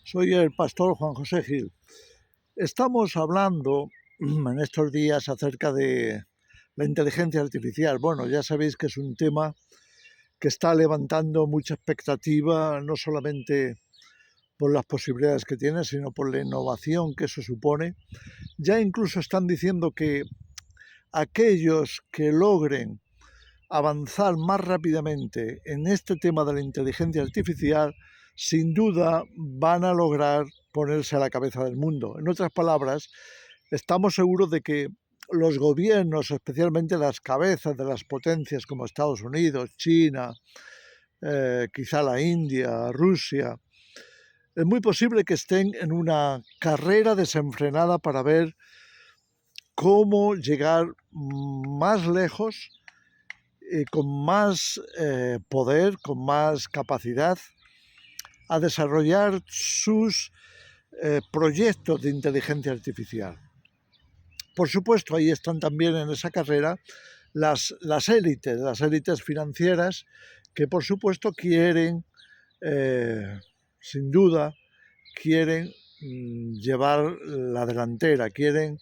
Soy el pastor Juan José Gil. Estamos hablando en estos días acerca de la inteligencia artificial. Bueno, ya sabéis que es un tema que está levantando mucha expectativa, no solamente por las posibilidades que tiene, sino por la innovación que eso supone. Ya incluso están diciendo que aquellos que logren avanzar más rápidamente en este tema de la inteligencia artificial, sin duda van a lograr ponerse a la cabeza del mundo. En otras palabras, estamos seguros de que los gobiernos, especialmente las cabezas de las potencias como Estados Unidos, China, quizá la India, Rusia, es muy posible que estén en una carrera desenfrenada para ver cómo llegar más lejos, con más poder, con más capacidad, a desarrollar sus proyectos de inteligencia artificial. Por supuesto, ahí están también en esa carrera las élites financieras, que por supuesto quieren, sin duda, quieren llevar la delantera, quieren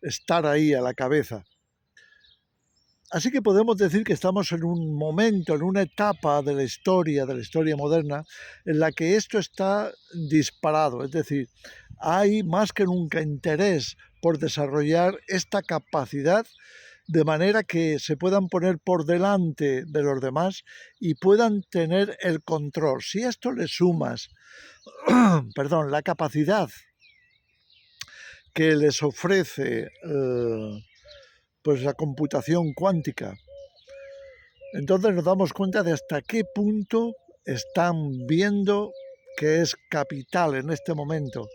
estar ahí a la cabeza. Así que podemos decir que estamos en un momento, en una etapa de la historia moderna, en la que esto está disparado. Es decir, hay más que nunca interés por desarrollar esta capacidad de manera que se puedan poner por delante de los demás y puedan tener el control. Si a esto le sumas, la capacidad que les ofrece pues la computación cuántica, entonces nos damos cuenta de hasta qué punto están viendo que es capital en este momento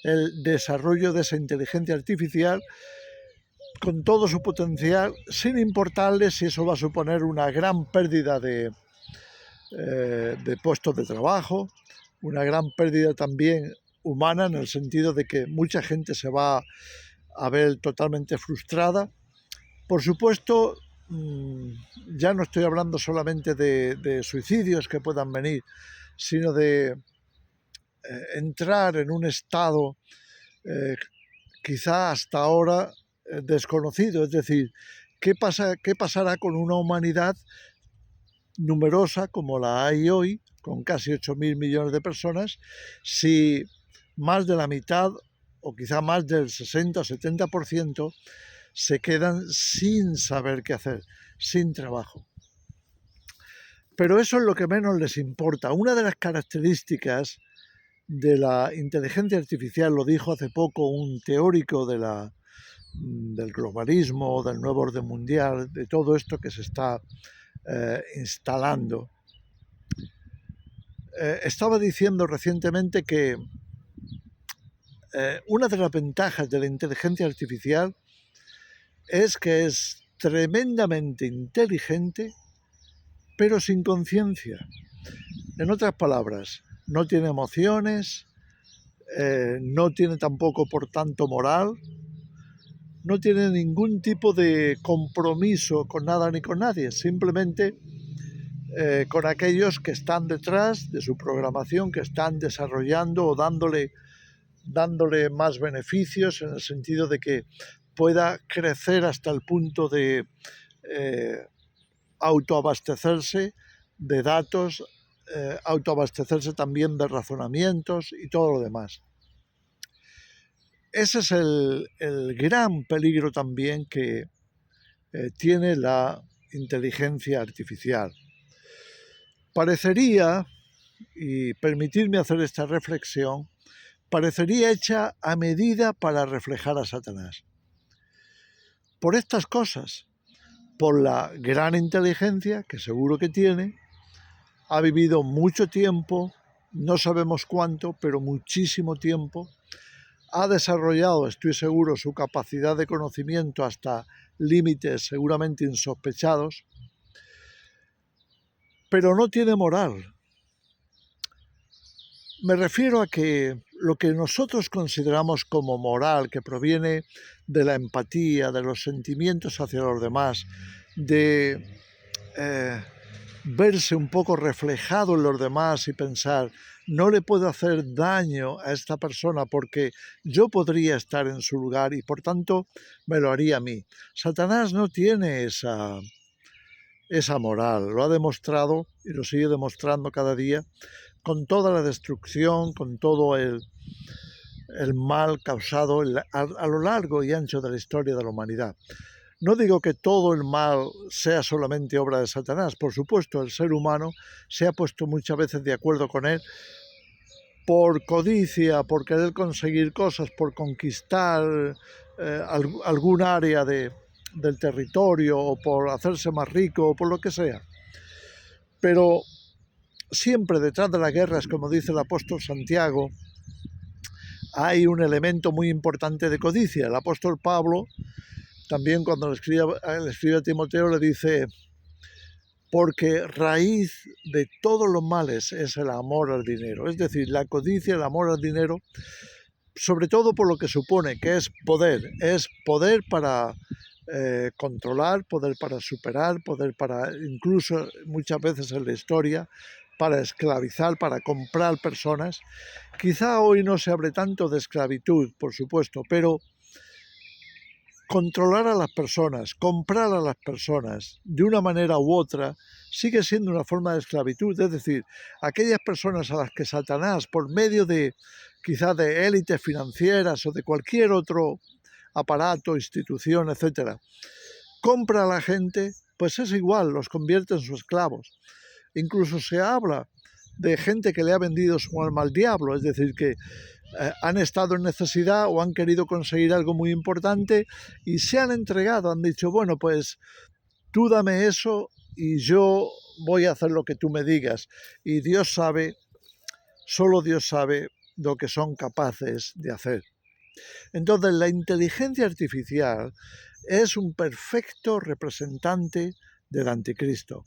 el desarrollo de esa inteligencia artificial con todo su potencial, sin importarles si eso va a suponer una gran pérdida de puestos de trabajo, una gran pérdida también humana, en el sentido de que mucha gente se va a ver totalmente frustrada. Por supuesto, ya no estoy hablando solamente de suicidios que puedan venir, sino de entrar en un estado quizá hasta ahora desconocido. Es decir, ¿qué pasará con una humanidad numerosa como la hay hoy, con casi 8.000 millones de personas, si más de la mitad o quizá más del 60 o 70% se quedan sin saber qué hacer, sin trabajo? Pero eso es lo que menos les importa. Una de las características de la inteligencia artificial, lo dijo hace poco un teórico del globalismo, del nuevo orden mundial, de todo esto que se está instalando. Estaba diciendo recientemente que una de las ventajas de la inteligencia artificial es que es tremendamente inteligente, pero sin conciencia. En otras palabras, no tiene emociones, no tiene tampoco, por tanto, moral, no tiene ningún tipo de compromiso con nada ni con nadie, simplemente con aquellos que están detrás de su programación, que están desarrollando o dándole más beneficios, en el sentido de que pueda crecer hasta el punto de autoabastecerse de datos, autoabastecerse también de razonamientos y todo lo demás. Ese es el gran peligro también que tiene la inteligencia artificial. Parecería, y permitidme hacer esta reflexión, parecería hecha a medida para reflejar a Satanás. Por estas cosas, por la gran inteligencia que seguro que tiene, ha vivido mucho tiempo, no sabemos cuánto, pero muchísimo tiempo, ha desarrollado, estoy seguro, su capacidad de conocimiento hasta límites seguramente insospechados, pero no tiene moral. Me refiero a que lo que nosotros consideramos como moral, que proviene de la empatía, de los sentimientos hacia los demás, de verse un poco reflejado en los demás y pensar, no le puedo hacer daño a esta persona porque yo podría estar en su lugar y por tanto me lo haría a mí. Satanás no tiene esa moral, lo ha demostrado y lo sigue demostrando cada día con toda la destrucción, con todo el mal causado a lo largo y ancho de la historia de la humanidad. No digo que todo el mal sea solamente obra de Satanás, por supuesto, el ser humano se ha puesto muchas veces de acuerdo con él por codicia, por querer conseguir cosas, por conquistar algún área del territorio o por hacerse más rico o por lo que sea. Pero siempre detrás de las guerras, como dice el apóstol Santiago, hay un elemento muy importante de codicia. El apóstol Pablo también cuando le escribe a Timoteo le dice, porque raíz de todos los males es el amor al dinero. Es decir, la codicia, el amor al dinero, sobre todo por lo que supone, que es poder para controlar, poder para superar, poder para, incluso muchas veces en la historia, para esclavizar, para comprar personas. Quizá hoy no se hable tanto de esclavitud, por supuesto, pero controlar a las personas, comprar a las personas de una manera u otra, sigue siendo una forma de esclavitud. Es decir, aquellas personas a las que Satanás, por medio de quizá de élites financieras o de cualquier otro aparato, institución, etcétera, compra a la gente, pues es igual, los convierte en sus esclavos. Incluso se habla de gente que le ha vendido su alma al diablo, es decir, que han estado en necesidad o han querido conseguir algo muy importante y se han entregado, han dicho, bueno, pues tú dame eso y yo voy a hacer lo que tú me digas. Y Dios sabe, solo Dios sabe lo que son capaces de hacer. Entonces, la inteligencia artificial es un perfecto representante del anticristo.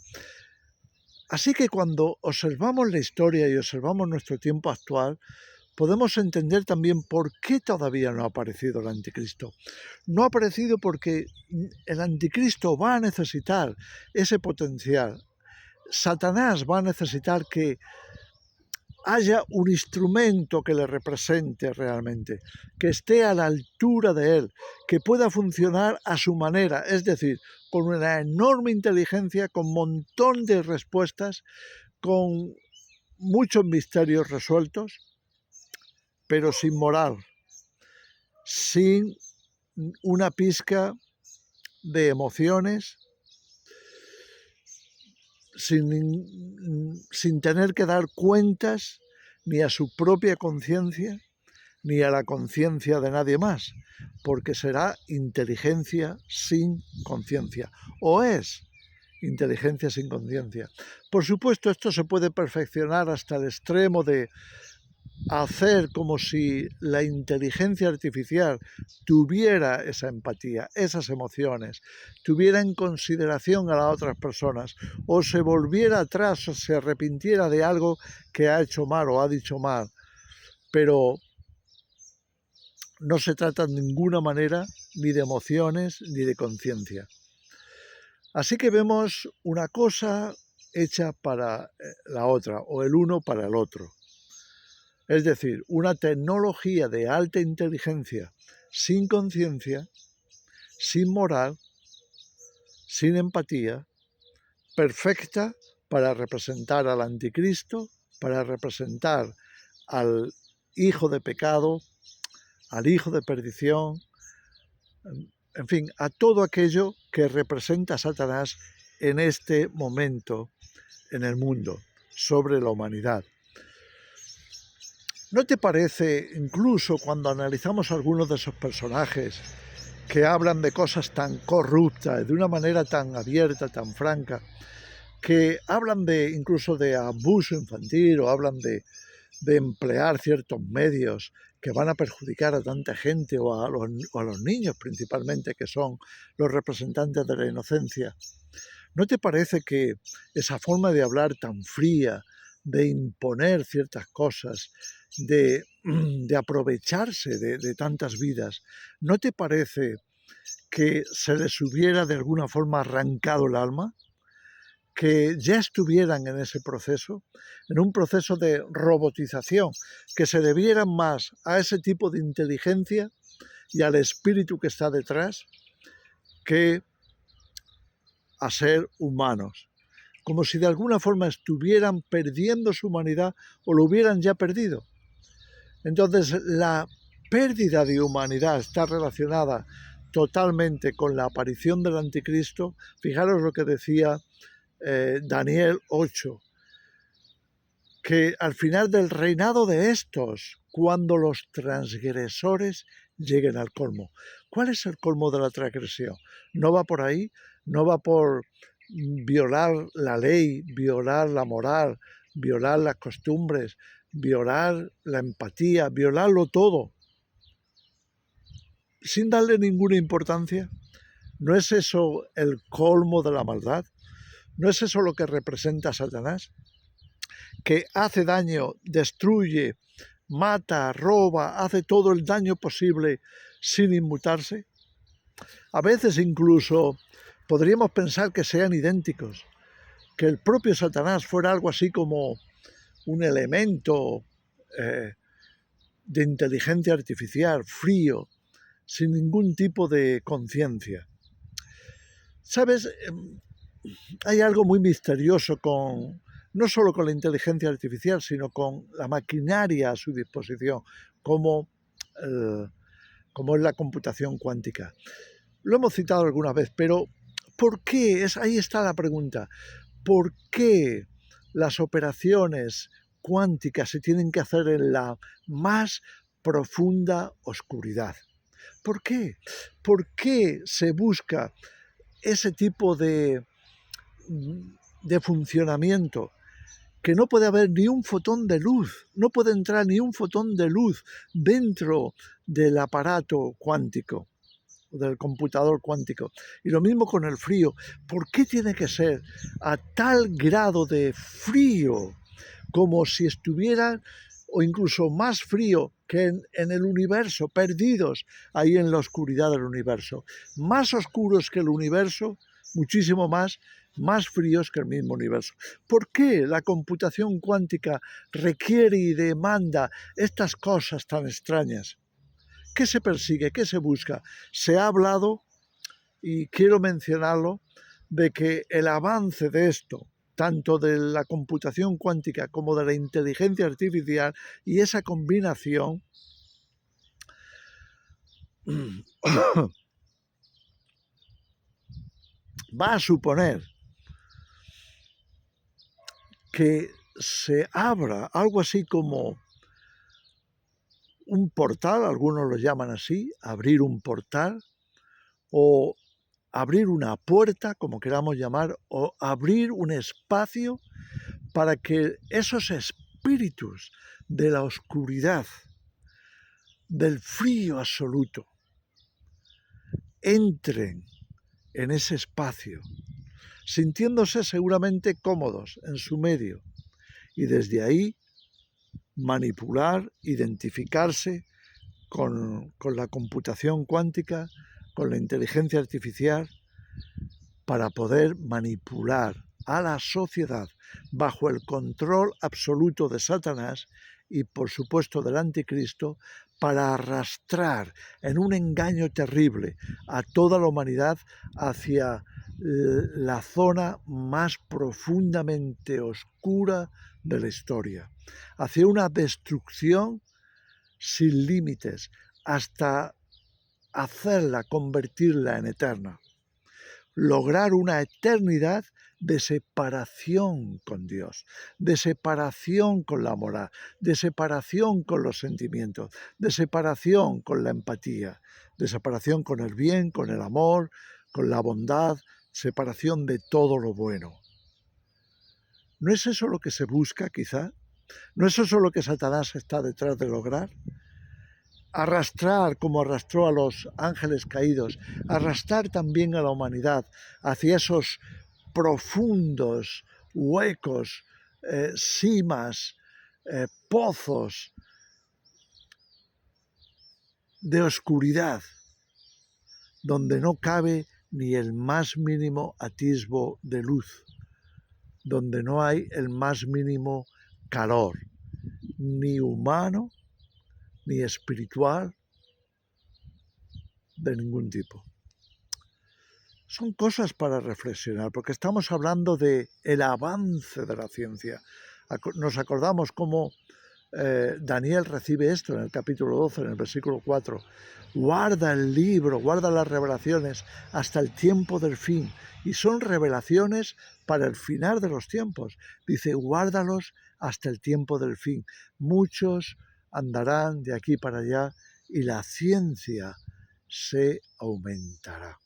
Así que cuando observamos la historia y observamos nuestro tiempo actual, podemos entender también por qué todavía no ha aparecido el anticristo. No ha aparecido porque el anticristo va a necesitar ese potencial. Satanás va a necesitar que haya un instrumento que le represente realmente, que esté a la altura de él, que pueda funcionar a su manera, es decir, con una enorme inteligencia, con un montón de respuestas, con muchos misterios resueltos, pero sin moral, sin una pizca de emociones, sin tener que dar cuentas ni a su propia conciencia ni a la conciencia de nadie más, porque será inteligencia sin conciencia, o es inteligencia sin conciencia. Por supuesto, esto se puede perfeccionar hasta el extremo de hacer como si la inteligencia artificial tuviera esa empatía, esas emociones, tuviera en consideración a las otras personas, o se volviera atrás o se arrepintiera de algo que ha hecho mal o ha dicho mal. Pero no se trata de ninguna manera ni de emociones ni de conciencia. Así que vemos una cosa hecha para la otra, o el uno para el otro. Es decir, una tecnología de alta inteligencia, sin conciencia, sin moral, sin empatía, perfecta para representar al anticristo, para representar al hijo de pecado, al hijo de perdición, en fin, a todo aquello que representa a Satanás en este momento en el mundo, sobre la humanidad. ¿No te parece, incluso cuando analizamos algunos de esos personajes que hablan de cosas tan corruptas, de una manera tan abierta, tan franca, que hablan incluso de abuso infantil o hablan de emplear ciertos medios que van a perjudicar a tanta gente o a los niños principalmente, que son los representantes de la inocencia? ¿No te parece que esa forma de hablar tan fría, de imponer ciertas cosas, de aprovecharse de tantas vidas, no te parece que se les hubiera de alguna forma arrancado el alma? que ya estuvieran en ese proceso, en un proceso de robotización, que se debieran más a ese tipo de inteligencia y al espíritu que está detrás que a ser humanos, como si de alguna forma estuvieran perdiendo su humanidad o lo hubieran ya perdido. Entonces, la pérdida de humanidad está relacionada totalmente con la aparición del anticristo. Fijaros lo que decía Daniel 8, que al final del reinado de estos, cuando los transgresores lleguen al colmo. ¿Cuál es el colmo de la transgresión? No va por ahí, no va por violar la ley, violar la moral, violar las costumbres, violar la empatía, violarlo todo, sin darle ninguna importancia. ¿No es eso el colmo de la maldad? ¿No es eso lo que representa Satanás? Que hace daño, destruye, mata, roba, hace todo el daño posible sin inmutarse. A veces incluso podríamos pensar que sean idénticos, que el propio Satanás fuera algo así como un elemento de inteligencia artificial, frío, sin ningún tipo de conciencia. ¿Sabes? Hay algo muy misterioso no solo con la inteligencia artificial, sino con la maquinaria a su disposición, como es la computación cuántica. Lo hemos citado alguna vez, pero ¿por qué? Ahí está la pregunta. ¿Por qué las operaciones cuánticas se tienen que hacer en la más profunda oscuridad? ¿Por qué? ¿Por qué se busca ese tipo de funcionamiento? Que no puede haber ni un fotón de luz, no puede entrar ni un fotón de luz dentro del aparato cuántico, del computador cuántico. Y lo mismo con el frío. ¿Por qué tiene que ser a tal grado de frío como si estuvieran, o incluso más frío que en el universo, perdidos ahí en la oscuridad del universo? Más oscuros que el universo, muchísimo más fríos que el mismo universo. ¿Por qué la computación cuántica requiere y demanda estas cosas tan extrañas? ¿Qué se persigue? ¿Qué se busca? Se ha hablado, y quiero mencionarlo, de que el avance de esto, tanto de la computación cuántica como de la inteligencia artificial, y esa combinación va a suponer que se abra algo así como un portal, algunos lo llaman así, abrir un portal, o abrir una puerta, como queramos llamar, o abrir un espacio para que esos espíritus de la oscuridad, del frío absoluto, entren en ese espacio, sintiéndose seguramente cómodos en su medio, y desde ahí manipular, identificarse con la computación cuántica, con la inteligencia artificial, para poder manipular a la sociedad bajo el control absoluto de Satanás y, por supuesto, del anticristo, para arrastrar en un engaño terrible a toda la humanidad hacia la zona más profundamente oscura de la historia, hacia una destrucción sin límites, hasta hacerla, convertirla en eterna. Lograr una eternidad de separación con Dios, de separación con la moral, de separación con los sentimientos, de separación con la empatía, de separación con el bien, con el amor, con la bondad, separación de todo lo bueno. ¿No es eso lo que se busca, quizá? ¿No es eso lo que Satanás está detrás de lograr? Arrastrar, como arrastró a los ángeles caídos, arrastrar también a la humanidad hacia esos profundos huecos, simas, pozos de oscuridad, donde no cabe ni el más mínimo atisbo de luz. donde no hay el más mínimo calor, ni humano, ni espiritual, de ningún tipo. Son cosas para reflexionar, porque estamos hablando del avance de la ciencia. Nos acordamos cómo Daniel recibe esto en el capítulo 12, en el versículo 4. Guarda el libro, guarda las revelaciones hasta el tiempo del fin. Y son revelaciones para el final de los tiempos. Dice, guárdalos hasta el tiempo del fin. Muchos andarán de aquí para allá y la ciencia se aumentará.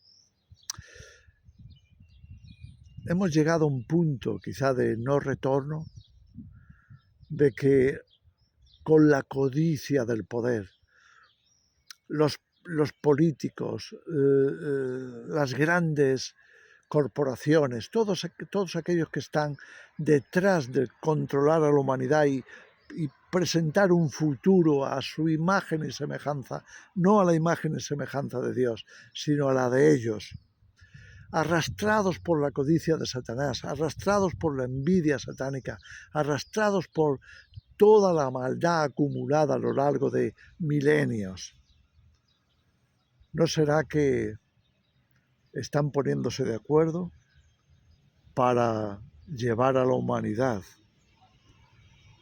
Hemos llegado a un punto quizá de no retorno, de que con la codicia del poder, los políticos, las grandes corporaciones, todos aquellos que están detrás de controlar a la humanidad y presentar un futuro a su imagen y semejanza, no a la imagen y semejanza de Dios, sino a la de ellos, arrastrados por la codicia de Satanás, arrastrados por la envidia satánica, arrastrados por toda la maldad acumulada a lo largo de milenios. ¿No será que están poniéndose de acuerdo para llevar a la humanidad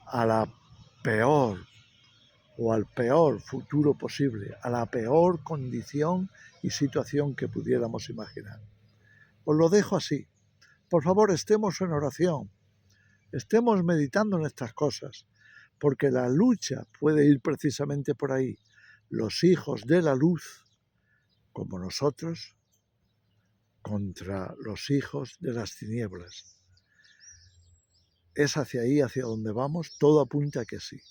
a la peor o al peor futuro posible, a la peor condición y situación que pudiéramos imaginar? Os lo dejo así. Por favor, estemos en oración, estemos meditando en estas cosas, porque la lucha puede ir precisamente por ahí. Los hijos de la luz, como nosotros, contra los hijos de las tinieblas. Es hacia ahí, hacia donde vamos, todo apunta a que sí.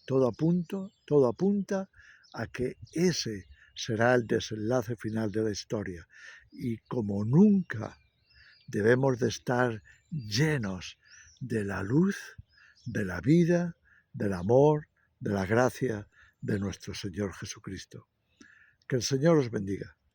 Todo apunta a que ese será el desenlace final de la historia. Y como nunca, debemos de estar llenos de la luz, de la vida, del amor, de la gracia de nuestro Señor Jesucristo. Que el Señor os bendiga.